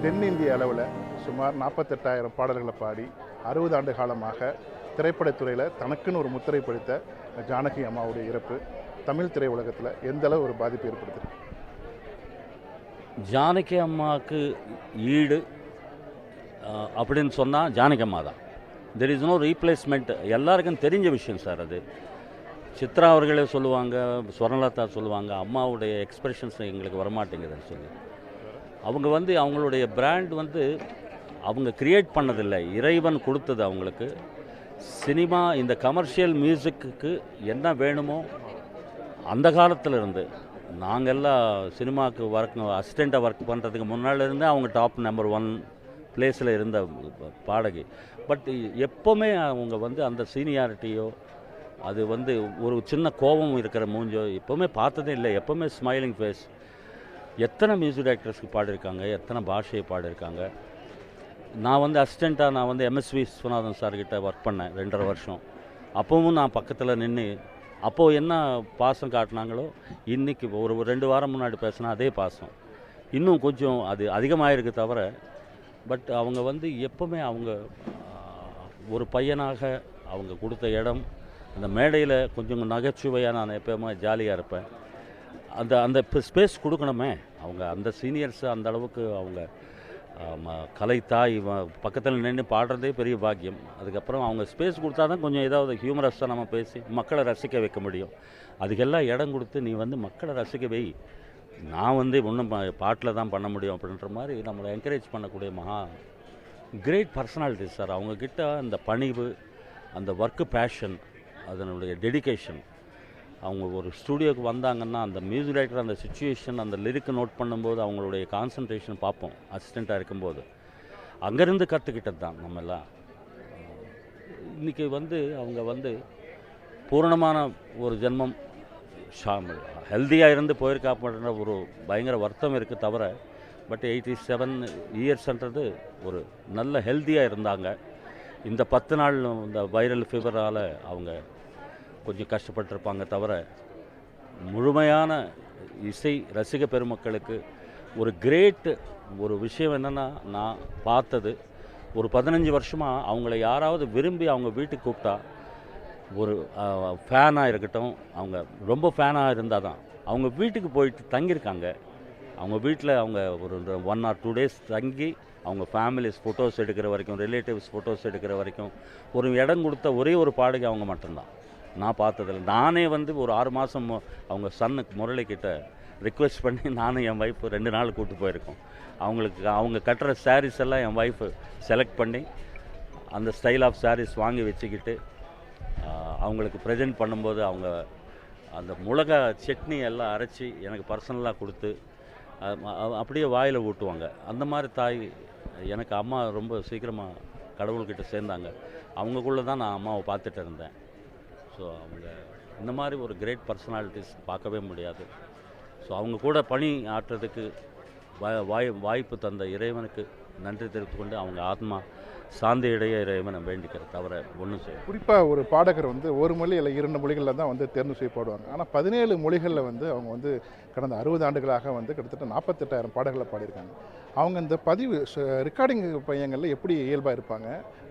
தென்னிந்திய அளவில் சுமார் 48,000 பாடல்களை பாடி 60 ஆண்டு காலமாக திரைப்படத்துறையில் தனக்குன்னு ஒரு முத்திரை படைத்த ஜானகி அம்மாவுடைய இறப்பு தமிழ் திரையுலகத்தில் எந்த அளவு ஒரு பாதிப்பு ஏற்படுத்துது? ஜானகி அம்மாவுக்கு ஈடு அப்படின்னு சொன்னால் ஜானகி அம்மா தான். There is no replacement. எல்லாருக்கும் தெரிஞ்ச விஷயம் சார். அது சித்ரா அவர்களே சொல்லுவாங்க, ஸ்வர்ணலதா சொல்லுவாங்க, அம்மாவுடைய எக்ஸ்பிரஷன்ஸ் எங்களுக்கு வரமாட்டேங்குதுன்னு சொல்லி. அவங்க அவங்களுடைய பிராண்ட் அவங்க கிரியேட் பண்ணதில்லை, இறைவன் கொடுத்தது அவங்களுக்கு. சினிமா இந்த கமர்ஷியல் மியூசிக்கு என்ன வேணுமோ அந்த காலத்தில் இருந்து நாங்கள்லாம் சினிமாவுக்கு அசிஸ்டண்ட்டாக ஒர்க் பண்ணுறதுக்கு முன்னால் இருந்து அவங்க டாப் நம்பர் 1 பிளேஸில் இருந்த பாடகி. பட் எப்போவுமே அவங்க அந்த சீனியாரிட்டியோ அது ஒரு சின்ன கோபம் இருக்கிற மூஞ்சோ எப்போவுமே பார்த்ததே இல்லை. எப்போவுமே ஸ்மைலிங் ஃபேஸ். எத்தனை மியூசிக் டைரக்டர்ஸ்க்கு பாடியிருக்காங்க, எத்தனை பாஷையை பாடியிருக்காங்க. நான் அசிஸ்டண்ட்டாக நான் எம்எஸ்வி விஸ்வநாதன் சார்கிட்ட ஒர்க் பண்ணேன் 2.5 வருஷம். அப்போவும் நான் பக்கத்தில் நின்று அப்போது என்ன பாசம் காட்டினாங்களோ இன்றைக்கி ஒரு 2 வாரம் முன்னாடி பேசினா அதே பாசம் இன்னும் கொஞ்சம் அது அதிகமாகிருக்கு தவிர. பட் அவங்க எப்போவுமே அவங்க ஒரு பையனாக அவங்க கொடுத்த இடம் அந்த மேடையில் கொஞ்சம் நகைச்சுவையாக நான் எப்போவுமே ஜாலியாக இருப்பேன். அந்த ஸ்பேஸ் கொடுக்கணுமே. அவங்க அந்த சீனியர்ஸ் அந்த அளவுக்கு அவங்க கலை தாய் பக்கத்தில் நின்று பாடுறதே பெரிய பாக்கியம். அதுக்கப்புறம் அவங்க ஸ்பேஸ் கொடுத்தா தான் கொஞ்சம் ஏதாவது ஹியூமரஸாக நம்ம பேசி மக்களை ரசிக்க வைக்க முடியும். அதுக்கெல்லாம் இடம் கொடுத்து நீ மக்களை ரசிக்க வை, நான் ஒன்றும் பாட்டில் தான் பண்ண முடியும் அப்படின்ற மாதிரி நம்மளை என்கரேஜ் பண்ணக்கூடிய கிரேட் பர்சனாலிட்டி சார். அவங்கக்கிட்ட அந்த பணிவு, அந்த ஒர்க்கு பேஷன், அதனுடைய டெடிகேஷன். அவங்க ஒரு ஸ்டூடியோவுக்கு வந்தாங்கன்னா அந்த மியூசிக் டைரக்டர் அந்த சுச்சுவேஷன் அந்த லிரிக்கை நோட் பண்ணும்போது அவங்களுடைய கான்சன்ட்ரேஷன் பார்ப்போம். அசிஸ்டண்ட்டாக இருக்கும்போது அங்கேருந்து கற்றுக்கிட்டது தான் நம்ம எல்லாம். இன்றைக்கி அவங்க பூரணமான ஒரு ஜென்மம் ஹெல்த்தியாக இருந்து போயிருக்காப்படுற ஒரு பயங்கர வருத்தம் இருக்குது தவிர. பட் 87 இயர்ஸ்ன்றது ஒரு நல்ல ஹெல்த்தியாக இருந்தாங்க. இந்த 10 நாள் இந்த வைரல் ஃபீவரால் அவங்க கொஞ்சம் கஷ்டப்பட்டிருப்பாங்க தவிர முழுமையான இசை ரசிக பெருமக்களுக்கு ஒரு கிரேட் ஒரு விஷயம் என்னென்னா, நான் பார்த்தது ஒரு 15 வருஷமாக அவங்கள யாராவது விரும்பி அவங்க வீட்டுக்கு கூப்பிட்டா ஒரு ஃபேனாக இருக்கட்டும், அவங்க ரொம்ப ஃபேனாக இருந்தால் தான் அவங்க வீட்டுக்கு போயிட்டு தங்கியிருக்காங்க. அவங்க வீட்டில் அவங்க ஒரு 1 or 2 days தங்கி அவங்க ஃபேமிலிஸ் ஃபோட்டோஸ் எடுக்கிற வரைக்கும், ரிலேட்டிவ்ஸ் ஃபோட்டோஸ் எடுக்கிற வரைக்கும் ஒரு இடம் கொடுத்த ஒரே ஒரு பாடகி அவங்க மட்டும்தான் நான் பார்த்ததில்ல. நானே ஒரு 6 மாதம் அவங்க சன்னுக்கு முரளிக்கிட்ட ரிக்வெஸ்ட் பண்ணி நானும் என் ஒய்ஃபு 2 நாள் கூப்பிட்டு போயிருக்கோம். அவங்க கட்டுற சாரீஸ் எல்லாம் என் ஒய்ஃபு செலக்ட் பண்ணி அந்த ஸ்டைல் ஆஃப் சாரீஸ் வாங்கி வச்சுக்கிட்டு அவங்களுக்கு ப்ரெசென்ட் பண்ணும்போது அவங்க அந்த மிளகா சட்னி எல்லாம் அரைச்சி எனக்கு பர்சனலாக கொடுத்து அப்படியே வாயில் ஊட்டுவாங்க. அந்த மாதிரி தாய் எனக்கு. அம்மா ரொம்ப சீக்கிரமாக கடவுள்கிட்ட சேர்ந்தாங்க. அவங்களுக்குள்ளே தான் நான் அம்மாவை பார்த்துட்டு இருந்தேன். ஸோ அவங்க இந்த மாதிரி ஒரு கிரேட் பர்சனாலிட்டிஸ் பார்க்கவே முடியாது. ஸோ அவங்க கூட பணி ஆற்றுறதுக்கு வாய்ப்பு தந்த இறைவனுக்கு நன்றி தெரிவித்துக்கொண்டு அவங்க ஆத்மா சாந்தி இடையே இறைவனை வேண்டிக்கிற தவிர ஒன்றும் செய்ய. குறிப்பாக ஒரு பாடகர் ஒரு மொழி இல்லை 2 மொழிகளில் தான் தேர்வு செய்யப்படுவாங்க. ஆனால் 17 மொழிகளில் அவங்க கடந்த 60 ஆண்டுகளாக கிட்டத்தட்ட 48,000 பாடல்களை பாடியிருக்காங்க. அவங்க இந்த பதிவு ரெக்கார்டிங் பையங்களில் எப்படி இயல்பாக இருப்பாங்க,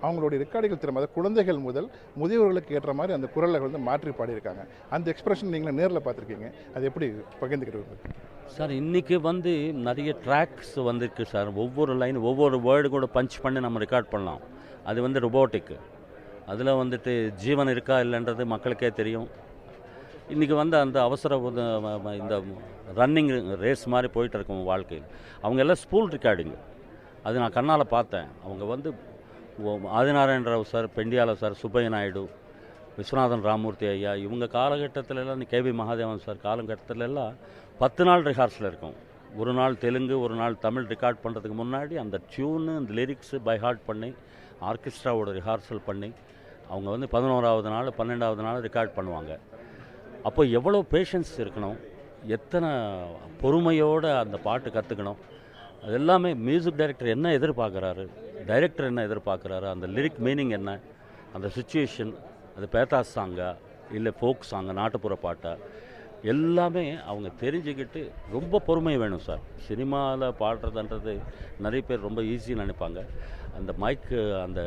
அவங்களுடைய ரெக்கார்டிங் திறமை குழந்தைகள் முதல் முதியவர்களுக்கு ஏற்ற மாதிரி அந்த குரலை மாற்றி பாடியிருக்காங்க. அந்த எக்ஸ்பிரஷன் நீங்களும் நேரில் பார்த்துருக்கீங்க, அது எப்படி பகிர்ந்துக்கிட்டு சார்? இன்றைக்கி நிறைய ட்ராக்ஸ் வந்திருக்கு சார். ஒவ்வொரு லைன் ஒவ்வொரு வேர்டு கூட பஞ்ச் பண்ணி நம்ம ரெக்கார்ட் பண்ணலாம். அது ரொபோட்டிக்கு. அதில் ஜீவன் இருக்கா இல்லைன்றது மக்களுக்கே தெரியும். இன்றைக்கி அந்த அவசர இந்த ரன்னிங் ரேஸ் மாதிரி போயிட்டு இருக்கும் வாழ்க்கையில். அவங்க எல்லாம் ஸ்பூல் ரெக்கார்டிங்கு. அது நான் கண்ணால் பார்த்தேன். அவங்க ஆதிநாராயண ராவ் சார், பெண்டியால சார், சுப்பைய நாயுடு, விஸ்வநாதன் ராமூர்த்தி ஐயா, இவங்க காலகட்டத்திலலாம் கேவி மகாதேவன் சார் காலகட்டத்திலெல்லாம் 10 நாள் ரிஹார்சல் இருக்கும். ஒரு நாள் தெலுங்கு, ஒரு நாள் தமிழ் ரெக்கார்ட் பண்ணுறதுக்கு முன்னாடி அந்த டியூனு அந்த லிரிக்ஸு பை ஹார்ட் பண்ணி ஆர்கெஸ்ட்ராவோட ரிஹார்சல் பண்ணி அவங்க 11ஆவது நாள் 12ஆவது நாள் ரெக்கார்ட் பண்ணுவாங்க. அப்போ எவ்வளோ பேஷன்ஸ் இருக்கணும், எத்தனை பொறுமையோடு அந்த பாட்டு கற்றுக்கணும். அது எல்லாமே மியூசிக் டைரக்டர் என்ன எதிர்பார்க்குறாரு, டைரக்டர் என்ன எதிர்பார்க்குறாரு, அந்த லிரிக் மீனிங் என்ன, அந்த சுச்சுவேஷன், அது பேத்தாஸ் சாங்கா இல்லை ஃபோக் சாங்கா, நாட்டுப்புற பாட்டா, எல்லாமே அவங்க தெரிஞ்சுக்கிட்டு ரொம்ப பொறுமை வேணும் சார். சினிமாவில் பாடுறதுன்றது நிறைய பேர் ரொம்ப ஈஸின்னு நினைப்பாங்க. அந்த மைக்கு அந்த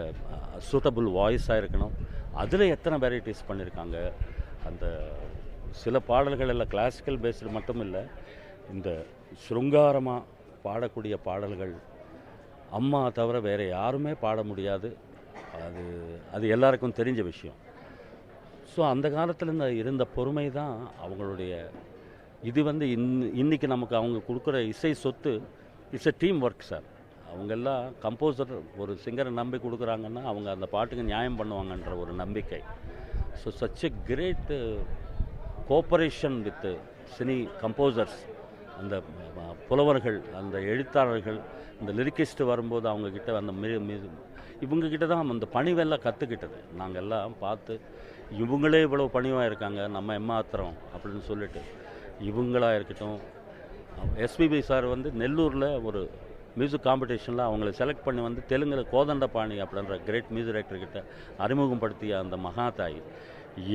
சூட்டபுள் வாய்ஸாக இருக்கணும். அதில் எத்தனை வெரைட்டிஸ் பண்ணியிருக்காங்க. அந்த சில பாடல்கள் எல்லாம் கிளாசிக்கல் பேஸ்டு மட்டும் இல்லை, இந்த ஸ்ருங்காரமாக பாடக்கூடிய பாடல்கள் அம்மா தவிர வேறு யாருமே பாட முடியாது. அது அது எல்லாருக்கும் தெரிஞ்ச விஷயம். ஸோ அந்த காலத்தில் இருந்த பொறுமை தான் அவங்களுடைய இது வந்து இன்றைக்கி நமக்கு அவங்க கொடுக்குற இசை சொத்து. It's a team work sir. அவங்கெல்லாம் கம்போசர் ஒரு சிங்கரை நம்பி கொடுக்குறாங்கன்னா அவங்க அந்த பாட்டுக்கு நியாயம் பண்ணுவாங்கன்ற ஒரு நம்பிக்கை. So such a great cooperation with cine composers. அந்த புலவர்கள், அந்த எழுத்தாளர்கள், இந்த லிரிக்கிஸ்ட் வரும்போது அவங்கக்கிட்ட அந்த இவங்கக்கிட்ட தான் அந்த பணிவெல்லாம் கற்றுக்கிட்டது. நாங்கள் எல்லாம் பார்த்து இவங்களே இவ்வளோ பணிவாக இருக்காங்க, நம்ம ஏமாத்துறோம் அப்படின்னு சொல்லிட்டு இவங்களாக இருக்கட்டும். எஸ்பிபி சார் வந்து நெல்லூரில் ஒரு மியூசிக் காம்படிஷனில் அவங்கள செலக்ட் பண்ணி வந்து தெலுங்கில் கோதண்டபாணி அப்படின்ற கிரேட் மியூசிக் டைரக்டர்கிட்ட அறிமுகப்படுத்திய அந்த மகாதாய்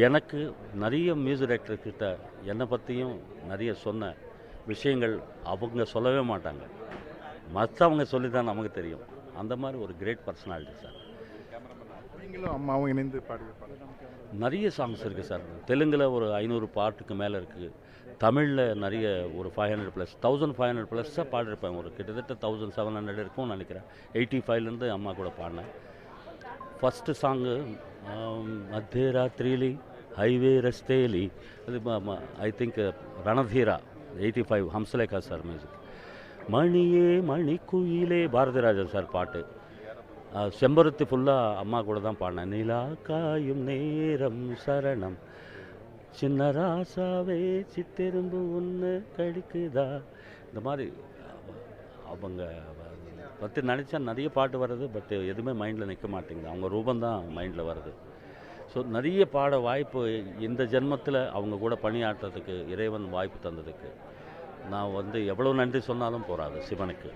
எனக்கு நிறைய மியூசிக் டைரக்டர்கிட்ட என்னை பற்றியும் நிறைய சொன்ன விஷயங்கள் அவங்க சொல்லவே மாட்டாங்க. மற்றவங்க சொல்லி தான் நமக்கு தெரியும். அந்த மாதிரி ஒரு கிரேட் பர்சனாலிட்டி சார். நீங்களும் அம்மாவும் இணைந்து பாடி நிறைய சாங்ஸ் இருக்குது சார். தெலுங்கில் ஒரு 500 பாட்டுக்கு மேலே இருக்குது. தமிழில் நிறைய ஒரு 500+, 1500+ஸாக பாடிருப்பேன். ஒரு கிட்டத்தட்ட 1700 இருக்கும்னு நினைக்கிறேன். 85லேருந்து அம்மா கூட பாடினேன். ஃபஸ்ட்டு சாங்கு மத்தியராத்திரிலி ஹைவே ரஸ்தேலி, அது I think Ranadheera 85 Hamsalekha sir music. மணியே மணிக்குயிலே பாரதிராஜா சார் பாட்டு. செம்பருத்தி ஃபுல்லாக அம்மா கூட தான் பாடினேன். நிலா காயும் நேரம் சரணம், சின்ன ராசாவே சித்தெரும்பு ஒன்று கடிக்குதா. இந்த மாதிரி அவங்க பற்றி நினச்சா நிறைய பாட்டு வருது. பட் எதுவுமே மைண்டில் நிற்க மாட்டேங்குது. அவங்க ரூபந்தான் மைண்டில் வருது. ஸோ நிறைய பாட வாய்ப்பு இந்த ஜென்மத்தில் அவங்க கூட பணியாற்றுறதுக்கு இறைவன் வாய்ப்பு தந்ததுக்கு நான் வந்து எவ்வளோ நன்றி சொன்னாலும் போகாது சிவனுக்கு.